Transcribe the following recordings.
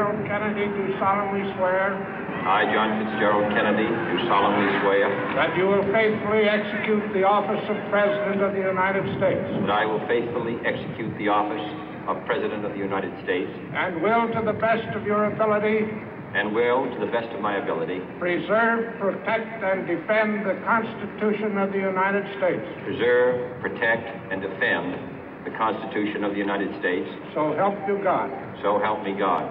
Fitzgerald Kennedy, do solemnly swear. I, John Fitzgerald Kennedy, do solemnly swear. That you will faithfully execute the office of President of the United States. That I will faithfully execute the office of President of the United States. And will, to the best of your ability. And will, to the best of my ability. Preserve, protect, and defend the Constitution of the United States. Preserve, protect, and defend the Constitution of the United States. So help you God. So help me God.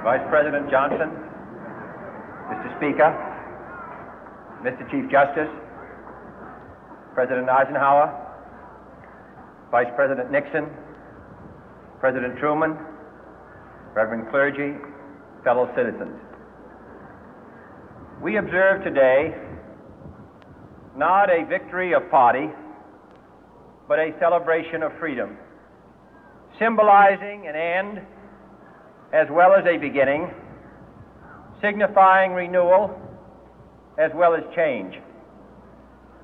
Vice President Johnson, Mr. Speaker, Mr. Chief Justice, President Eisenhower, Vice President Nixon, President Truman, Reverend clergy, fellow citizens. We observe today not a victory of party, but a celebration of freedom, symbolizing an end as well as a beginning, signifying renewal as well as change.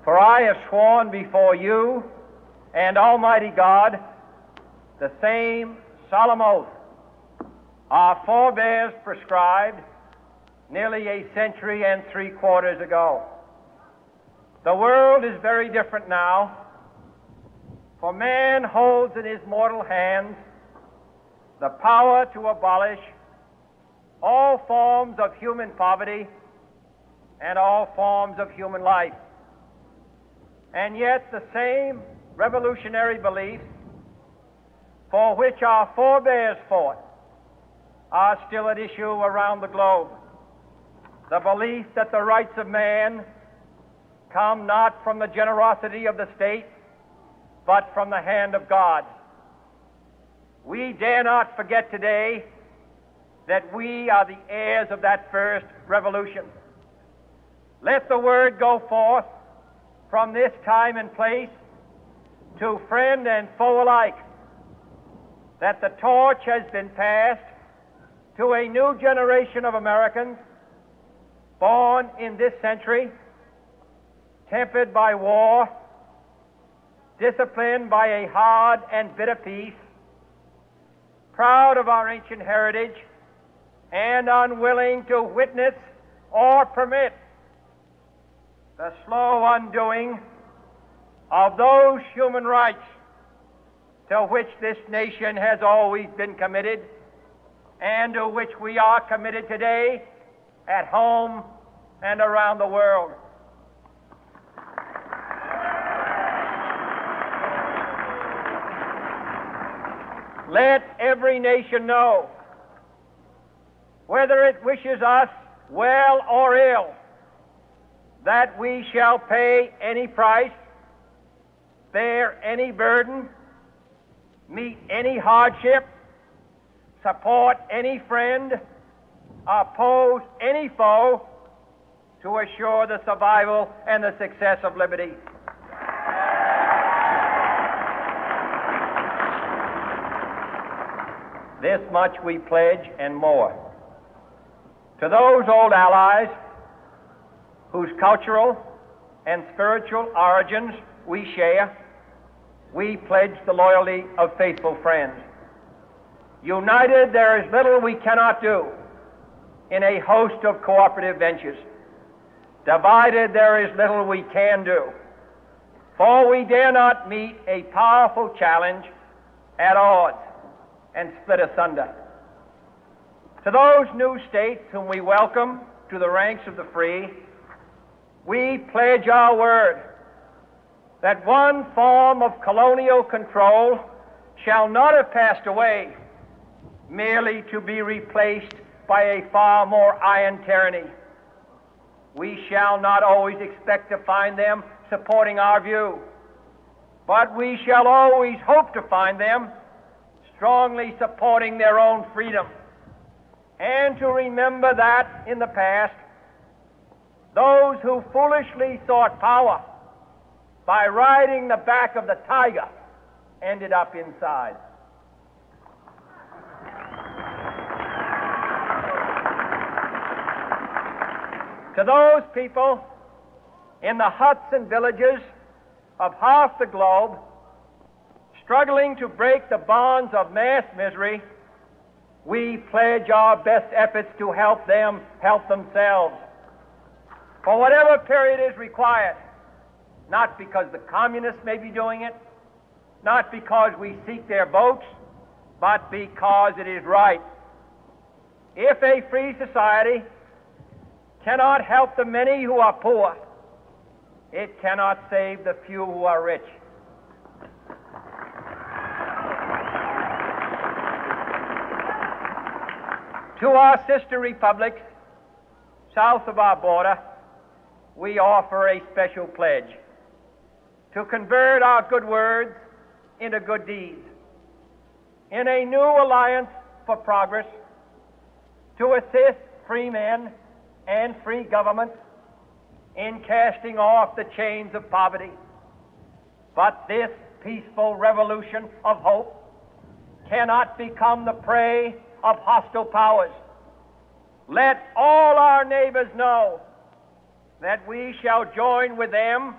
For I have sworn before you and Almighty God the same solemn oath our forebears prescribed nearly a century and 3/4 ago. The world is very different now, for man holds in his mortal hands the power to abolish all forms of human poverty and all forms of human life. And yet the same revolutionary beliefs for which our forebears fought are still at issue around the globe. The belief that the rights of man come not from the generosity of the state, but from the hand of God. We dare not forget today that we are the heirs of that first revolution. Let the word go forth from this time and place to friend and foe alike that the torch has been passed to a new generation of Americans born in this century, tempered by war, disciplined by a hard and bitter peace, proud of our ancient heritage, and unwilling to witness or permit the slow undoing of those human rights to which this nation has always been committed and to which we are committed today at home and around the world. Let every nation know, whether it wishes us well or ill, that we shall pay any price, bear any burden, meet any hardship, support any friend, oppose any foe to assure the survival and the success of liberty. This much we pledge and more. To those old allies whose cultural and spiritual origins we share, we pledge the loyalty of faithful friends. United, there is little we cannot do in a host of cooperative ventures. Divided, there is little we can do, for we dare not meet a powerful challenge at odds and split asunder. To those new states whom we welcome to the ranks of the free, we pledge our word that one form of colonial control shall not have passed away merely to be replaced by a far more iron tyranny. We shall not always expect to find them supporting our view, but we shall always hope to find them strongly supporting their own freedom, and to remember that in the past, those who foolishly sought power by riding the back of the tiger ended up inside. To those people in the huts and villages of half the globe struggling to break the bonds of mass misery, we pledge our best efforts to help them help themselves for whatever period is required, not because the communists may be doing it, not because we seek their votes, but because it is right. If a free society cannot help the many who are poor, it cannot save the few who are rich. To our sister republics south of our border, we offer a special pledge to convert our good words into good deeds, in a new alliance for progress, to assist free men and free governments in casting off the chains of poverty. But this peaceful revolution of hope cannot become the prey of hostile powers. Let all our neighbors know that we shall join with them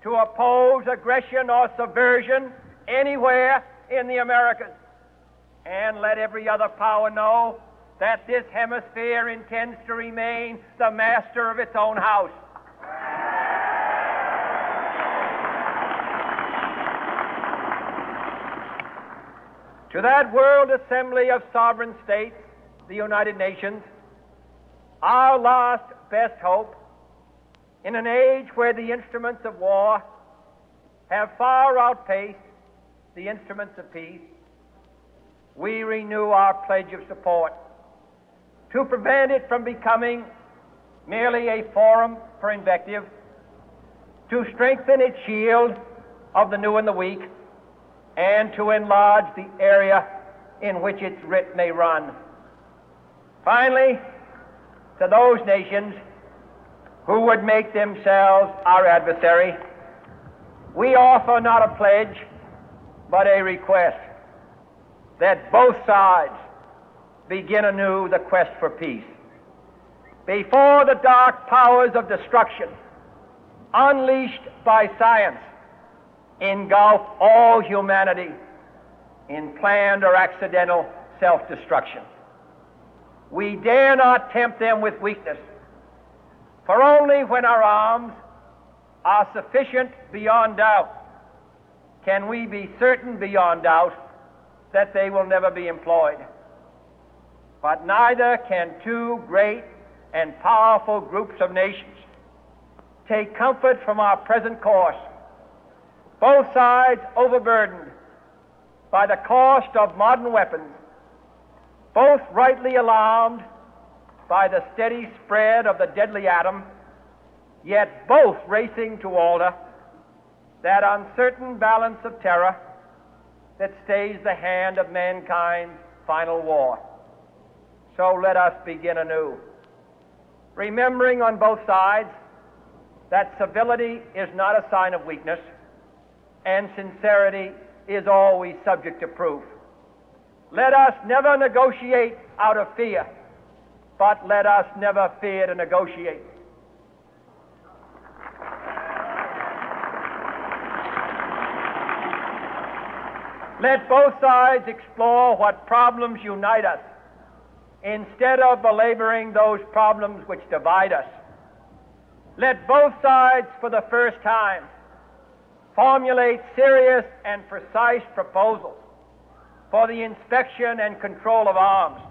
to oppose aggression or subversion anywhere in the Americas. And let every other power know that this hemisphere intends to remain the master of its own house. To that world assembly of sovereign states, the United Nations, our last best hope, in an age where the instruments of war have far outpaced the instruments of peace, we renew our pledge of support to prevent it from becoming merely a forum for invective, to strengthen its shield of the new and the weak, and to enlarge the area in which its writ may run. Finally, to those nations who would make themselves our adversary, we offer not a pledge, but a request that both sides begin anew the quest for peace. Before the dark powers of destruction, unleashed by science, engulf all humanity in planned or accidental self-destruction, we dare not tempt them with weakness, for only when our arms are sufficient beyond doubt can we be certain beyond doubt that they will never be employed. But neither can two great and powerful groups of nations take comfort from our present course, both sides overburdened by the cost of modern weapons, both rightly alarmed by the steady spread of the deadly atom, yet both racing to alter that uncertain balance of terror that stays the hand of mankind's final war. So let us begin anew, remembering on both sides that civility is not a sign of weakness, and sincerity is always subject to proof. Let us never negotiate out of fear, but let us never fear to negotiate. Let both sides explore what problems unite us, instead of belaboring those problems which divide us. Let both sides, for the first time, formulate serious and precise proposals for the inspection and control of arms,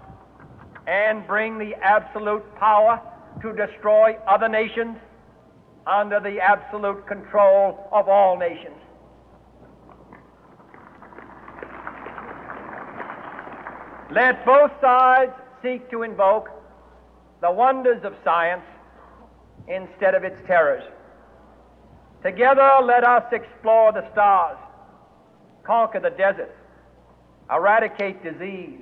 and bring the absolute power to destroy other nations under the absolute control of all nations. Let both sides seek to invoke the wonders of science instead of its terrors. Together, let us explore the stars, conquer the deserts, eradicate disease,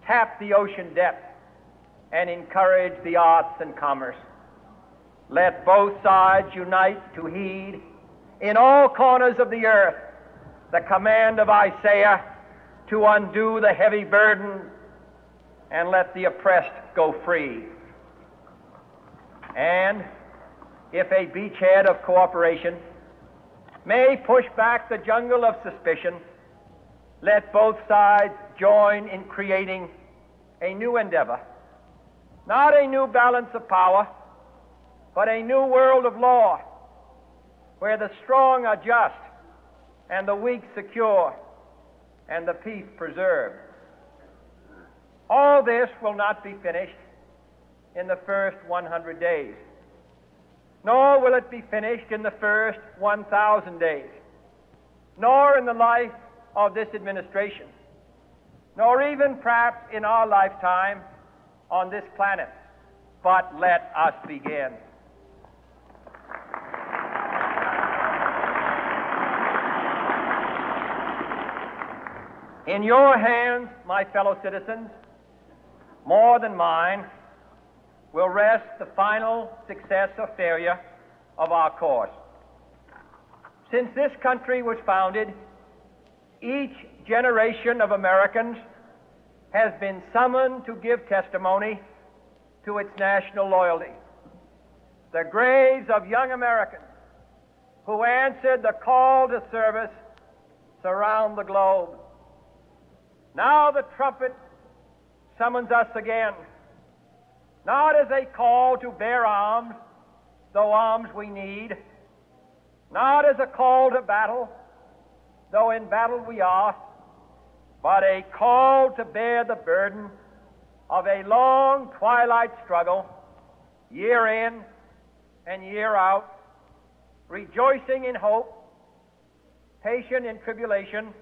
tap the ocean depth, and encourage the arts and commerce. Let both sides unite to heed in all corners of the earth the command of Isaiah to undo the heavy burden and let the oppressed go free. And if a beachhead of cooperation may push back the jungle of suspicion, let both sides join in creating a new endeavor, not a new balance of power, but a new world of law, where the strong are just and the weak secure and the peace preserved. All this will not be finished in the first 100 days, nor will it be finished in the first 1,000 days, nor in the life of this administration, nor even perhaps in our lifetime on this planet. But let us begin. In your hands, my fellow citizens, more than mine, will rest the final success or failure of our course. Since this country was founded, each generation of Americans has been summoned to give testimony to its national loyalty. The graves of young Americans who answered the call to service surround the globe. Now the trumpet summons us again, not as a call to bear arms, though arms we need, not as a call to battle, though in battle we are, but a call to bear the burden of a long twilight struggle, year in and year out, rejoicing in hope, patient in tribulation,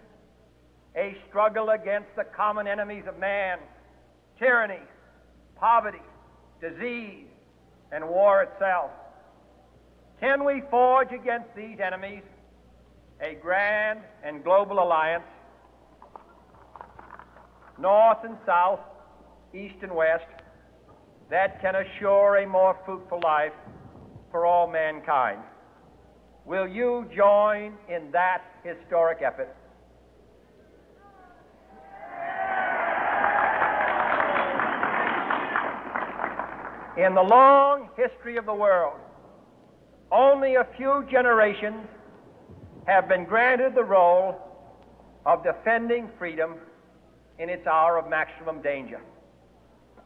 a struggle against the common enemies of man, tyranny, poverty, disease, and war itself. Can we forge against these enemies a grand and global alliance, north and south, east and west, that can assure a more fruitful life for all mankind? Will you join in that historic effort? In the long history of the world, only a few generations have been granted the role of defending freedom in its hour of maximum danger.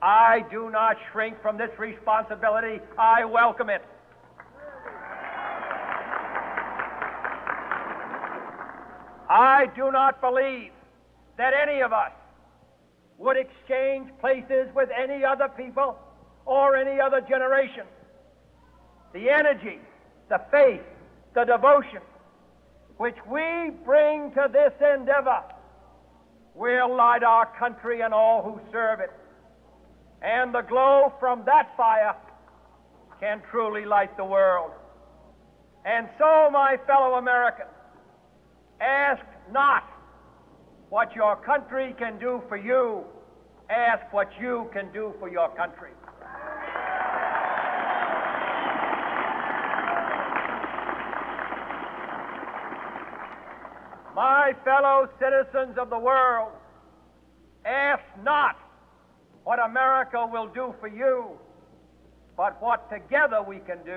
I do not shrink from this responsibility. I welcome it. I do not believe that any of us would exchange places with any other people or any other generation. The energy, the faith, the devotion which we bring to this endeavor will light our country and all who serve it. And the glow from that fire can truly light the world. And so, my fellow Americans, ask not what your country can do for you, ask what you can do for your country. My fellow citizens of the world, ask not what America will do for you, but what together we can do